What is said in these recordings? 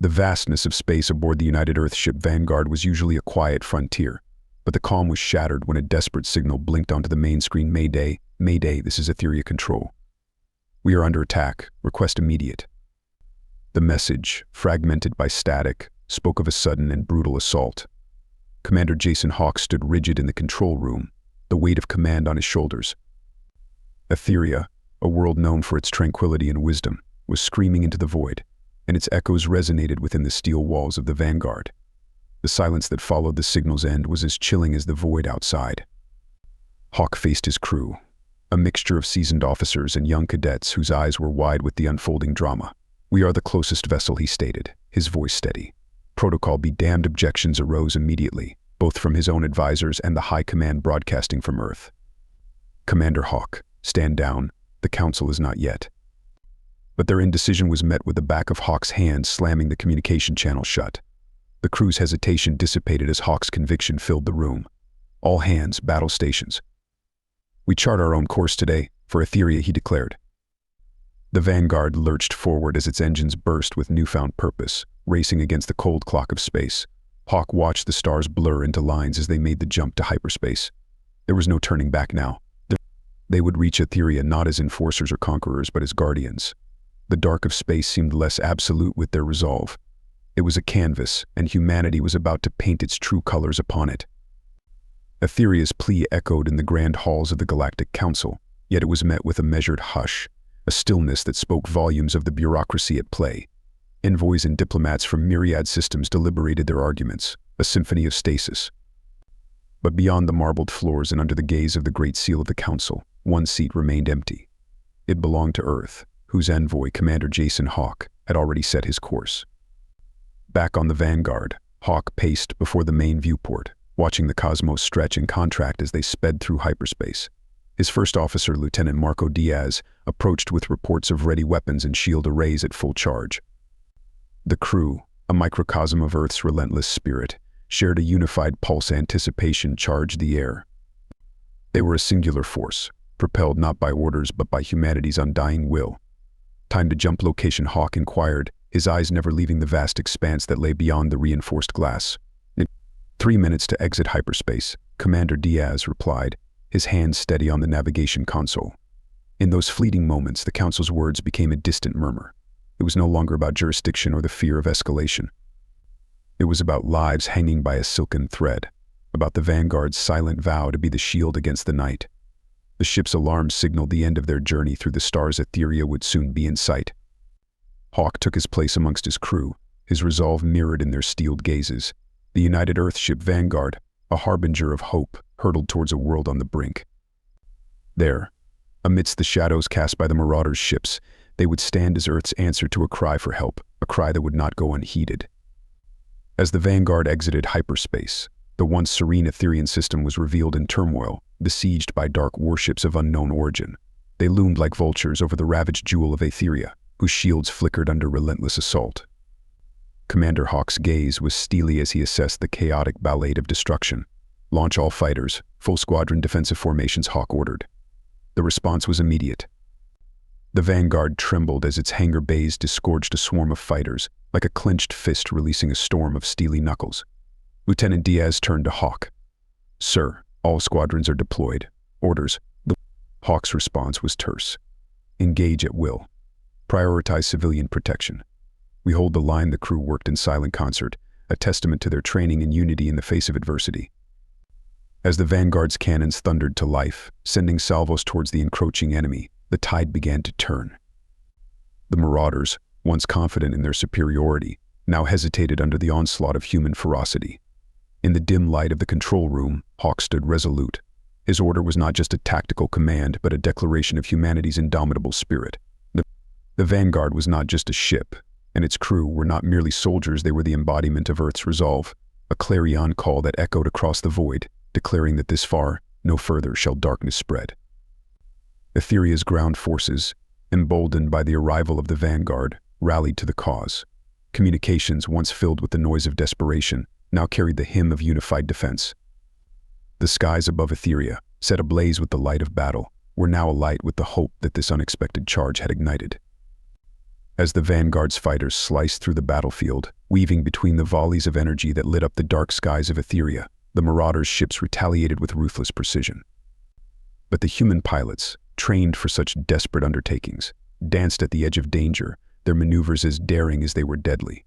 The vastness of space aboard the United Earthship Vanguard was usually a quiet frontier, but the calm was shattered when a desperate signal blinked onto the main screen. Mayday, Mayday, this is Aetheria Control. We are under attack. Request immediate. The message, fragmented by static, spoke of a sudden and brutal assault. Commander Jason Hawk stood rigid in the control room, the weight of command on his shoulders. Aetheria, a world known for its tranquility and wisdom, was screaming into the void, and its echoes resonated within the steel walls of the Vanguard. The silence that followed the signal's end was as chilling as the void outside. Hawk faced his crew, a mixture of seasoned officers and young cadets whose eyes were wide with the unfolding drama. "We are the closest vessel," he stated, his voice steady. Protocol be damned, objections arose immediately, both from his own advisors and the high command broadcasting from Earth. "Commander Hawk, stand down. The Council is not yet." But their indecision was met with the back of Hawk's hand slamming the communication channel shut. The crew's hesitation dissipated as Hawk's conviction filled the room. "All hands, battle stations. We chart our own course today, for Aetheria," he declared. The Vanguard lurched forward as its engines burst with newfound purpose, racing against the cold clock of space. Hawk watched the stars blur into lines as they made the jump to hyperspace. There was no turning back now. They would reach Aetheria not as enforcers or conquerors, but as guardians. The dark of space seemed less absolute with their resolve. It was a canvas, and humanity was about to paint its true colors upon it. Aetheria's plea echoed in the grand halls of the Galactic Council, yet it was met with a measured hush, a stillness that spoke volumes of the bureaucracy at play. Envoys and diplomats from myriad systems deliberated their arguments, a symphony of stasis. But beyond the marbled floors and under the gaze of the Great Seal of the Council, one seat remained empty. It belonged to Earth, whose envoy, Commander Jason Hawk, had already set his course. Back on the Vanguard, Hawk paced before the main viewport, watching the cosmos stretch and contract as they sped through hyperspace. His first officer, Lieutenant Marco Diaz, approached with reports of ready weapons and shield arrays at full charge. The crew, a microcosm of Earth's relentless spirit, shared a unified pulse. Anticipation charged the air. They were a singular force, propelled not by orders but by humanity's undying will. "Time to jump." Location, Hawk inquired, his eyes never leaving the vast expanse that lay beyond the reinforced glass. "In 3 minutes to exit hyperspace," Commander Diaz replied, his hand steady on the navigation console. In those fleeting moments, the Council's words became a distant murmur. It was no longer about jurisdiction or the fear of escalation. It was about lives hanging by a silken thread, about the Vanguard's silent vow to be the shield against the night. The ship's alarm signaled the end of their journey through the stars. Aetheria would soon be in sight. Hawk took his place amongst his crew, his resolve mirrored in their steeled gazes. The United Earthship Vanguard, a harbinger of hope, hurtled towards a world on the brink. There, amidst the shadows cast by the Marauders' ships, they would stand as Earth's answer to a cry for help, a cry that would not go unheeded. As the Vanguard exited hyperspace, the once serene Aetherian system was revealed in turmoil, besieged by dark warships of unknown origin. They loomed like vultures over the ravaged jewel of Aetheria, whose shields flickered under relentless assault. Commander Hawk's gaze was steely as he assessed the chaotic ballet of destruction. "Launch all fighters, full squadron defensive formations," Hawk ordered. The response was immediate. The Vanguard trembled as its hangar bays disgorged a swarm of fighters, like a clenched fist releasing a storm of steely knuckles. Lieutenant Diaz turned to Hawk. "Sir, all squadrons are deployed. Orders." Hawk's response was terse. "Engage at will. Prioritize civilian protection." "We hold the line." The crew worked in silent concert, a testament to their training and unity in the face of adversity. As the Vanguard's cannons thundered to life, sending salvos towards the encroaching enemy, the tide began to turn. The Marauders, once confident in their superiority, now hesitated under the onslaught of human ferocity. In the dim light of the control room, Hawk stood resolute. His order was not just a tactical command, but a declaration of humanity's indomitable spirit. The Vanguard was not just a ship, and its crew were not merely soldiers. They were the embodiment of Earth's resolve, a clarion call that echoed across the void, declaring that this far, no further shall darkness spread. Aetheria's ground forces, emboldened by the arrival of the Vanguard, rallied to the cause. Communications, once filled with the noise of desperation, now carried the hymn of unified defense. The skies above Aetheria, set ablaze with the light of battle, were now alight with the hope that this unexpected charge had ignited. As the Vanguard's fighters sliced through the battlefield, weaving between the volleys of energy that lit up the dark skies of Aetheria, the Marauders' ships retaliated with ruthless precision. But the human pilots, trained for such desperate undertakings, danced at the edge of danger, their maneuvers as daring as they were deadly.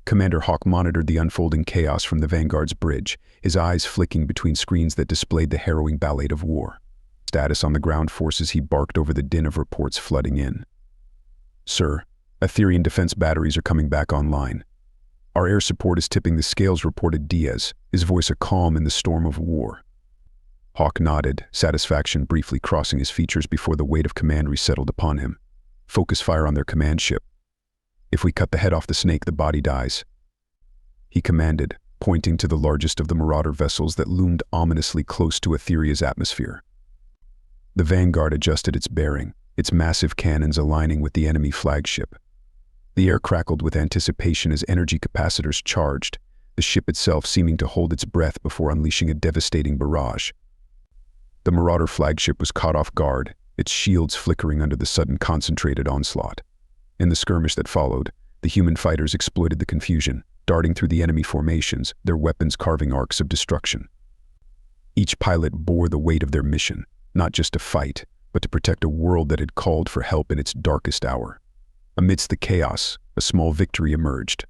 Commander Hawk monitored the unfolding chaos from the Vanguard's bridge, his eyes flicking between screens that displayed the harrowing ballet of war. Status on the ground forces, he barked over the din of reports flooding in. "Sir, Aetherian defense batteries are coming back online. Our air support is tipping the scales," reported Diaz, his voice a calm in the storm of war. Hawk nodded, satisfaction briefly crossing his features before the weight of command resettled upon him. "Focus fire on their command ship. If we cut the head off the snake, the body dies," he commanded, pointing to the largest of the Marauder vessels that loomed ominously close to Aetheria's atmosphere. The Vanguard adjusted its bearing, its massive cannons aligning with the enemy flagship. The air crackled with anticipation as energy capacitors charged, the ship itself seeming to hold its breath before unleashing a devastating barrage. The Marauder flagship was caught off guard, its shields flickering under the sudden concentrated onslaught. In the skirmish that followed, the human fighters exploited the confusion, darting through the enemy formations, their weapons carving arcs of destruction. Each pilot bore the weight of their mission, not just to fight, but to protect a world that had called for help in its darkest hour. Amidst the chaos, a small victory emerged.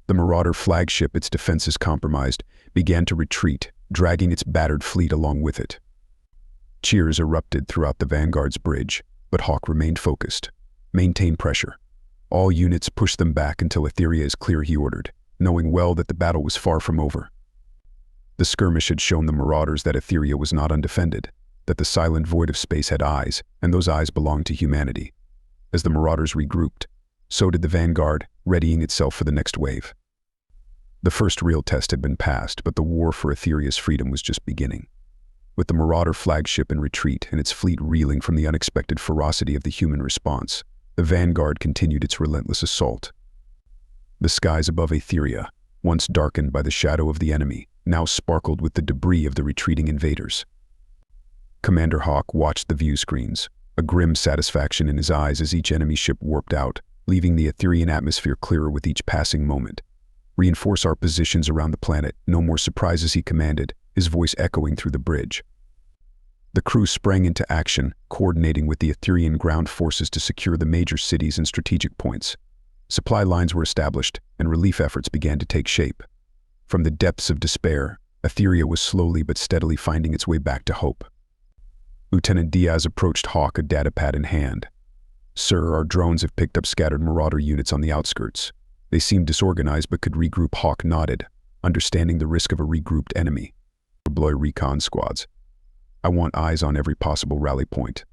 The Marauder flagship, its defenses compromised, began to retreat, dragging its battered fleet along with it. Cheers erupted throughout the Vanguard's bridge, but Hawk remained focused. "Maintain pressure. All units push them back until Aetheria is clear," he ordered, knowing well that the battle was far from over. The skirmish had shown the Marauders that Aetheria was not undefended, that the silent void of space had eyes, and those eyes belonged to humanity. As the Marauders regrouped, so did the Vanguard, readying itself for the next wave. The first real test had been passed, but the war for Aetheria's freedom was just beginning. With the Marauder flagship in retreat and its fleet reeling from the unexpected ferocity of the human response, the Vanguard continued its relentless assault. The skies above Aetheria, once darkened by the shadow of the enemy, now sparkled with the debris of the retreating invaders. Commander Hawk watched the view screens, a grim satisfaction in his eyes as each enemy ship warped out, leaving the Aetherian atmosphere clearer with each passing moment. "Reinforce our positions around the planet, no more surprises," he commanded, his voice echoing through the bridge. The crew sprang into action, coordinating with the Aetherian ground forces to secure the major cities and strategic points. Supply lines were established, and relief efforts began to take shape. From the depths of despair, Aetheria was slowly but steadily finding its way back to hope. Lieutenant Diaz approached Hawk, a datapad in hand. "Sir, our drones have picked up scattered Marauder units on the outskirts. They seemed disorganized but could regroup." Hawk nodded, understanding the risk of a regrouped enemy. "Deploy recon squads. I want eyes on every possible rally point.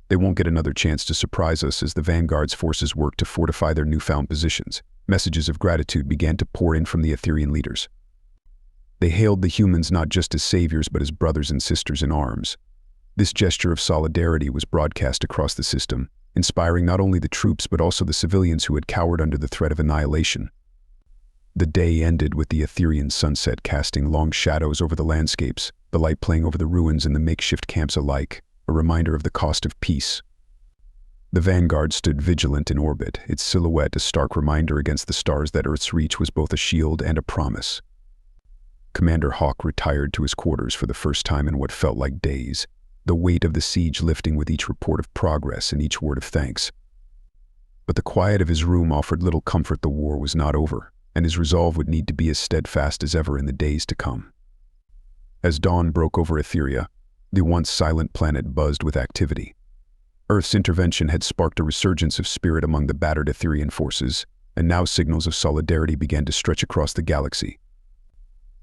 They won't get another chance to surprise us." As the Vanguard's forces worked to fortify their newfound positions, messages of gratitude began to pour in from the Aetherian leaders. They hailed the humans not just as saviors but as brothers and sisters in arms. This gesture of solidarity was broadcast across the system, inspiring not only the troops but also the civilians who had cowered under the threat of annihilation. The day ended with the Aetherian sunset casting long shadows over the landscapes, the light playing over the ruins and the makeshift camps alike, a reminder of the cost of peace. The Vanguard stood vigilant in orbit, its silhouette a stark reminder against the stars that Earth's reach was both a shield and a promise. Commander Hawk retired to his quarters for the first time in what felt like days, the weight of the siege lifting with each report of progress and each word of thanks. But the quiet of his room offered little comfort. The war was not over, and his resolve would need to be as steadfast as ever in the days to come. As dawn broke over Aetheria, the once silent planet buzzed with activity. Earth's intervention had sparked a resurgence of spirit among the battered Aetherian forces, and now signals of solidarity began to stretch across the galaxy.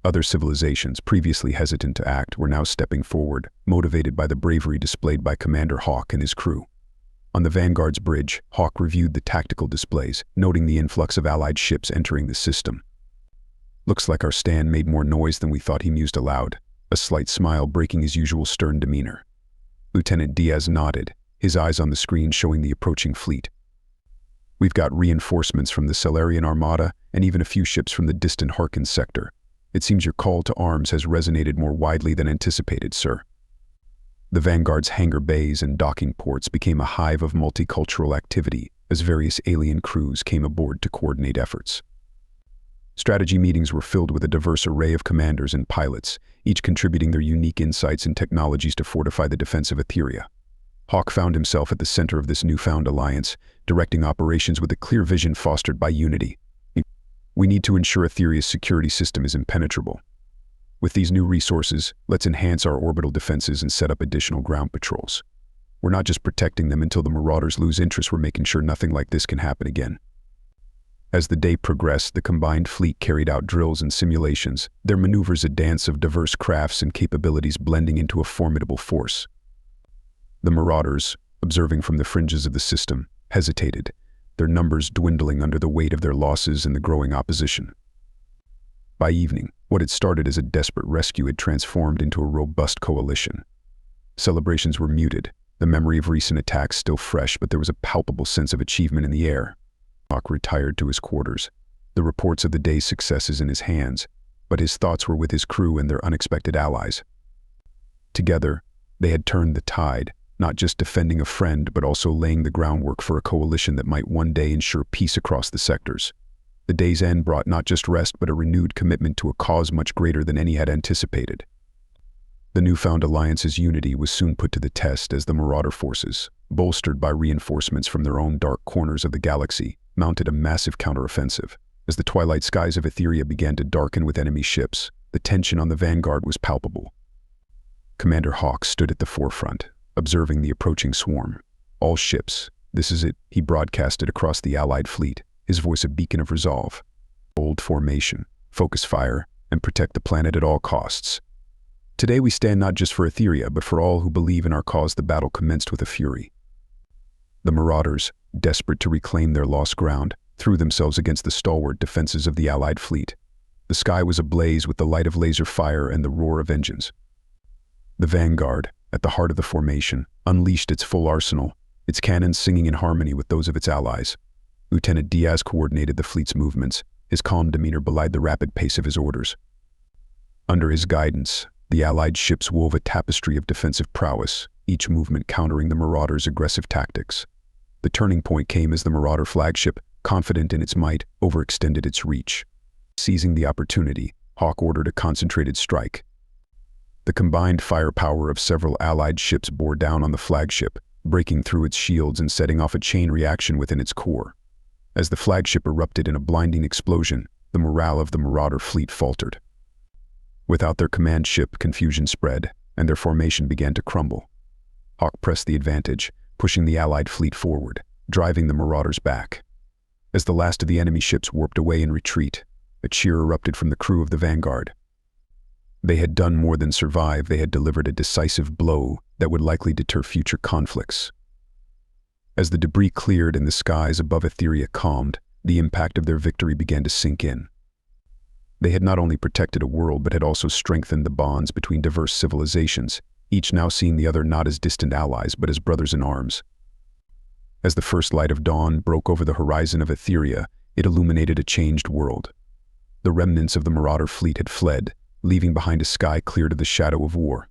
Other civilizations, previously hesitant to act, were now stepping forward, motivated by the bravery displayed by Commander Hawk and his crew. On the Vanguard's bridge, Hawk reviewed the tactical displays, noting the influx of Allied ships entering the system. "Looks like our stand made more noise than we thought," he mused aloud, a slight smile breaking his usual stern demeanor. Lieutenant Diaz nodded, his eyes on the screen showing the approaching fleet. "We've got reinforcements from the Salarian Armada and even a few ships from the distant Harkin sector. It seems your call to arms has resonated more widely than anticipated, sir." The Vanguard's hangar bays and docking ports became a hive of multicultural activity, as various alien crews came aboard to coordinate efforts. Strategy meetings were filled with a diverse array of commanders and pilots, each contributing their unique insights and technologies to fortify the defense of Aetheria. Hawk found himself at the center of this newfound alliance, directing operations with a clear vision fostered by unity. We need to ensure Aetheria's security system is impenetrable. With these new resources, let's enhance our orbital defenses and set up additional ground patrols. We're not just protecting them until the Marauders lose interest, we're making sure nothing like this can happen again. As the day progressed, the combined fleet carried out drills and simulations, their maneuvers a dance of diverse crafts and capabilities blending into a formidable force. The Marauders, observing from the fringes of the system, hesitated, their numbers dwindling under the weight of their losses and the growing opposition. By evening, what had started as a desperate rescue had transformed into a robust coalition. Celebrations were muted, the memory of recent attacks still fresh, but there was a palpable sense of achievement in the air. Hawk retired to his quarters, the reports of the day's successes in his hands, but his thoughts were with his crew and their unexpected allies. Together, they had turned the tide, not just defending a friend, but also laying the groundwork for a coalition that might one day ensure peace across the sectors. The day's end brought not just rest, but a renewed commitment to a cause much greater than any had anticipated. The newfound alliance's unity was soon put to the test as the Marauder forces, bolstered by reinforcements from their own dark corners of the galaxy, mounted a massive counteroffensive. As the twilight skies of Aetheria began to darken with enemy ships, the tension on the vanguard was palpable. Commander Hawk stood at the forefront, observing the approaching swarm. All ships, this is it, he broadcasted across the Allied fleet, his voice a beacon of resolve. Bold formation, focus fire, and protect the planet at all costs. Today we stand not just for Aetheria, but for all who believe in our cause. The battle commenced with a fury. The Marauders, desperate to reclaim their lost ground, threw themselves against the stalwart defenses of the Allied fleet. The sky was ablaze with the light of laser fire and the roar of engines. The vanguard, at the heart of the formation, unleashed its full arsenal, its cannons singing in harmony with those of its allies. Lieutenant Diaz coordinated the fleet's movements, his calm demeanor belied the rapid pace of his orders. Under his guidance, the Allied ships wove a tapestry of defensive prowess, each movement countering the Marauders' aggressive tactics. The turning point came as the Marauder flagship, confident in its might, overextended its reach. Seizing the opportunity, Hawk ordered a concentrated strike. The combined firepower of several Allied ships bore down on the flagship, breaking through its shields and setting off a chain reaction within its core. As the flagship erupted in a blinding explosion, the morale of the Marauder fleet faltered. Without their command ship, confusion spread, and their formation began to crumble. Hawk pressed the advantage, pushing the Allied fleet forward, driving the Marauders back. As the last of the enemy ships warped away in retreat, a cheer erupted from the crew of the vanguard. They had done more than survive, they had delivered a decisive blow that would likely deter future conflicts. As the debris cleared and the skies above Aetheria calmed, the impact of their victory began to sink in. They had not only protected a world, but had also strengthened the bonds between diverse civilizations, each now seeing the other not as distant allies, but as brothers in arms. As the first light of dawn broke over the horizon of Aetheria, it illuminated a changed world. The remnants of the Marauder fleet had fled, leaving behind a sky cleared of the shadow of war.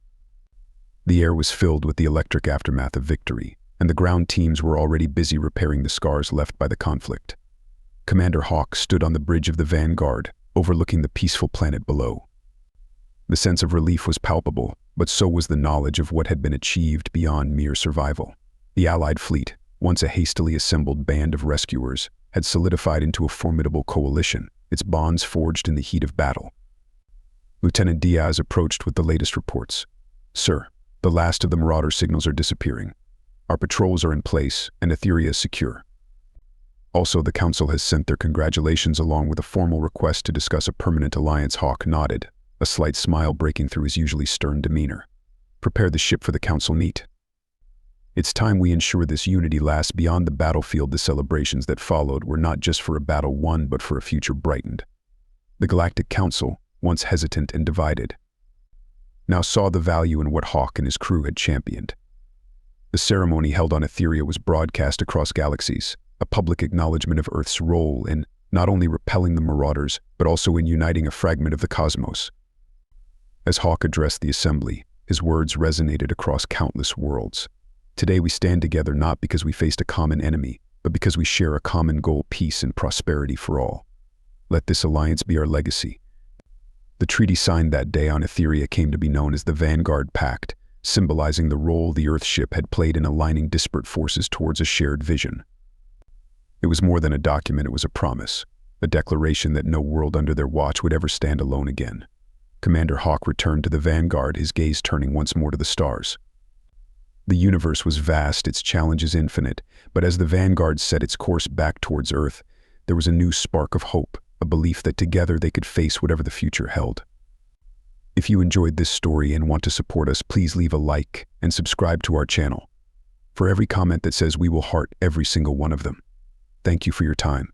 The air was filled with the electric aftermath of victory, and the ground teams were already busy repairing the scars left by the conflict. Commander Hawk stood on the bridge of the vanguard, overlooking the peaceful planet below. The sense of relief was palpable, but so was the knowledge of what had been achieved beyond mere survival. The Allied fleet, once a hastily assembled band of rescuers, had solidified into a formidable coalition, its bonds forged in the heat of battle. Lieutenant Diaz approached with the latest reports. "Sir, the last of the Marauder signals are disappearing. Our patrols are in place, and Aetheria is secure. Also, the Council has sent their congratulations along with a formal request to discuss a permanent alliance." Hawk nodded, a slight smile breaking through his usually stern demeanor. "Prepare the ship for the Council meet. It's time we ensure this unity lasts beyond the battlefield." The celebrations that followed were not just for a battle won, but for a future brightened. The Galactic Council, once hesitant and divided, now saw the value in what Hawk and his crew had championed. The ceremony held on Aetheria was broadcast across galaxies, a public acknowledgement of Earth's role in not only repelling the Marauders, but also in uniting a fragment of the cosmos. As Hawk addressed the assembly, his words resonated across countless worlds. "Today we stand together not because we faced a common enemy, but because we share a common goal: peace and prosperity for all. Let this alliance be our legacy. The treaty signed that day on Aetheria came to be known as the Vanguard Pact, symbolizing the role the Earthship had played in aligning disparate forces towards a shared vision. It was more than a document, it was a promise, a declaration that no world under their watch would ever stand alone again. Commander Hawk returned to the Vanguard, his gaze turning once more to the stars. The universe was vast, its challenges infinite, but as the Vanguard set its course back towards Earth, there was a new spark of hope, a belief that together they could face whatever the future held. If you enjoyed this story and want to support us, please leave a like and subscribe to our channel. For every comment that says, we will heart every single one of them. Thank you for your time.